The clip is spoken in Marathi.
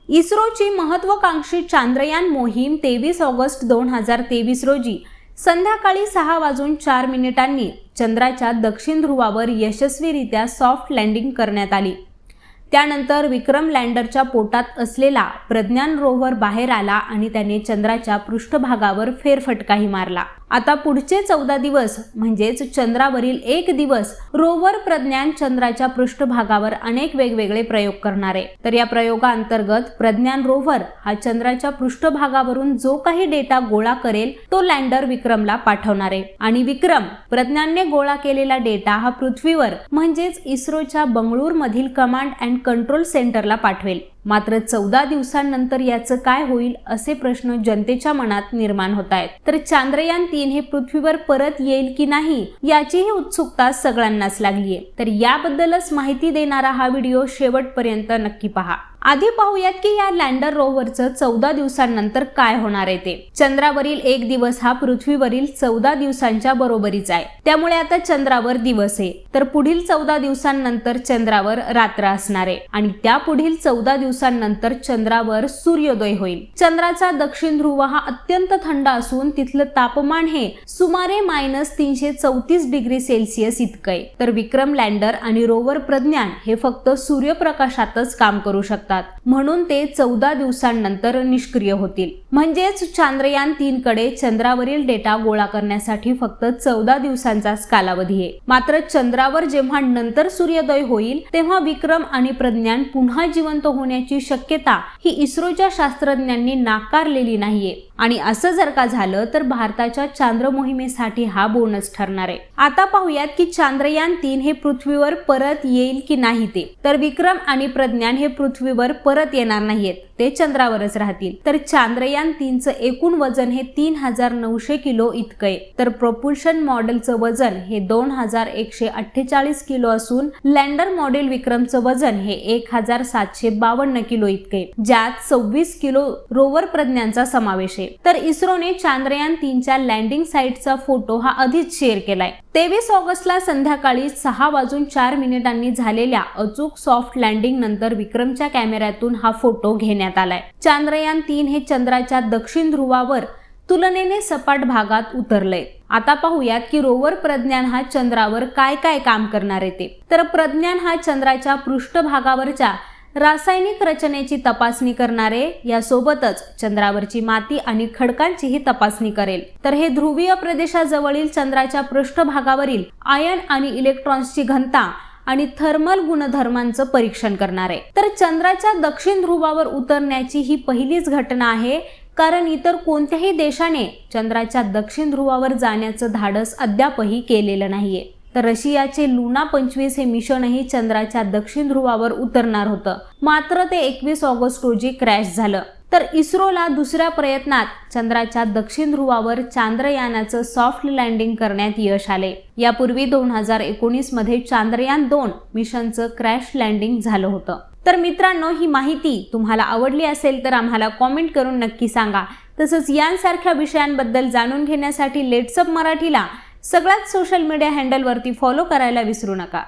इस्रोची महत्त्वाकांक्षी चांद्रयान मोहीम 23 ऑगस्ट 2023 रोजी संध्याकाळी 6:04 चंद्राच्या दक्षिण ध्रुवावर यशस्वीरित्या सॉफ्ट लँडिंग करण्यात आली। त्यानंतर विक्रम लँडरच्या पोटात असलेला प्रज्ञान रोव्हर बाहेर आला आणि त्याने चंद्राच्या पृष्ठभागावर फेरफटकाही मारला। आता पुढचे 14 दिवस म्हणजेच चंद्रावरील 1 दिवस रोव्हर प्रज्ञान चंद्राच्या पृष्ठभागावर अनेक वेगवेगळे प्रयोग करणार आहे। तर या प्रयोगाअंतर्गत प्रज्ञान रोव्हर हा चंद्राच्या पृष्ठभागावरून जो काही डेटा गोळा करेल तो लँडर विक्रमला पाठवणार आहे आणि विक्रम प्रज्ञानने गोळा केलेला डेटा हा पृथ्वीवर म्हणजेच इस्रोच्या बंगळूर मधील कमांड अँड कंट्रोल सेंटरला पाठवेल। मात्र 14 दिवसांनंतर याचं काय होईल असे प्रश्न जनतेच्या मनात निर्माण होत आहेत। तर चांद्रयान 3 हे पृथ्वीवर परत येईल की नाही याचीही उत्सुकता सगळ्यांनाच लागली आहे। तर याबद्दलच माहिती देणारा हा व्हिडिओ शेवटपर्यंत नक्की पहा। आधी पाहूयात की या लँडर रोव्हरचं 14 दिवसांनंतर काय होणार आहे ते। चंद्रावरील 1 दिवस हा पृथ्वीवरील 14 दिवसांच्या बरोबरीचा आहे, त्यामुळे आता चंद्रावर दिवस आहे, तर पुढील 14 दिवसांनंतर चंद्रावर रात्र असणार आहे आणि त्या पुढील 14 दिवसांनंतर चंद्रावर सूर्योदय होईल। चंद्राचा दक्षिण ध्रुव हा अत्यंत थंड असून तिथलं तापमान हे सुमारे -334 डिग्री सेल्सिअस इतकं आहे। तर विक्रम लँडर आणि रोव्हर प्रज्ञान हे फक्त सूर्यप्रकाशातच काम करू शकतात, म्हणून ते 14 दिवसांनंतर निष्क्रिय होतील। म्हणजेच चांद्रयान 3 कडे चंद्रावरील डेटा गोळा करण्यासाठी फक्त 14 दिवसांचाच कालावधी आहे। मात्र चंद्रावर जेव्हा नंतर सूर्योदय होईल तेव्हा विक्रम आणि प्रज्ञान पुन्हा जिवंत होण्याची शक्यता ही इस्रोच्या शास्त्रज्ञांनी नाकारलेली नाहीये आणि असं जर का झालं तर भारताच्या चांद्र मोहिमेसाठी हा बोनस ठरणार आहे। आता पाहूयात की चांद्रयान 3 हे पृथ्वीवर परत येईल की नाही ते। तर विक्रम आणि प्रज्ञान हे पृथ्वीवर परत येणार नाहीयेत, ते चंद्रावरच राहतील। तर चांद्रयान 3 चं एकूण वजन हे 3900 किलो इतकं आहे। तर प्रोपल्शन मॉडेलचं वजन हे 2148 किलो असून लँडर मॉडेल विक्रमचं वजन हे 1752 किलो इतके, ज्यात 26 किलो रोव्हर प्रज्ञानचा समावेश आहे। तर इस्रोने चांद्रयान 3 च्या लँडिंग साइटचा फोटो हा आधीच शेअर केलाय। 23 ऑगस्टला संध्याकाळी 6:04 झालेल्या अचूक सॉफ्ट लँडिंग नंतर विक्रमच्या कॅमेऱ्यातून हा फोटो घेण्यात आलाय। चांद्रयान 3 हे चंद्राच्या दक्षिण ध्रुवावर तुलनेने सपाट भागात उतरलंय। आता पाहूयात की रोव्हर प्रज्ञान हा चंद्रावर काय काय काम करणार आहे ते। तर प्रज्ञान हा चंद्राच्या पृष्ठभागावरच्या रासायनिक रचनेची तपासणी करणारे, यासोबतच चंद्रावरची माती आणि खडकांचीही तपासणी करेल। तर हे ध्रुवीय प्रदेशाजवळील चंद्राच्या पृष्ठभागावरील आयन आणि इलेक्ट्रॉन्सची घनता आणि थर्मल गुणधर्मांचं परीक्षण करणार आहे। तर चंद्राच्या दक्षिण ध्रुवावर उतरण्याची ही पहिलीच घटना आहे, कारण इतर कोणत्याही देशाने चंद्राच्या दक्षिण ध्रुवावर जाण्याचं धाडस अद्यापही केलेलं नाहीये। तर रशियाचे लुना 25 हे मिशनही चंद्राच्या दक्षिण ध्रुवावर उतरणार होतं, मात्र ते 21 ऑगस्ट रोजी क्रॅश झालं। तर इस्रोला दुसऱ्या प्रयत्नात चंद्राच्या दक्षिण ध्रुवावर चांद्रयानाचं सॉफ्ट लँडिंग करण्यात यश आले। यापूर्वी 2019 मध्ये चांद्रयान 2 मिशनचं क्रॅश लँडिंग झालं होतं। तर मित्रांनो, ही माहिती तुम्हाला आवडली असेल तर आम्हाला कॉमेंट करून नक्की सांगा। तसंच यांसारख्या विषयांबद्दल जाणून घेण्यासाठी लेट्स अप मराठीला सगळ्याच सोशल मीडिया हँडलवरती फॉलो करायला विसरू नका।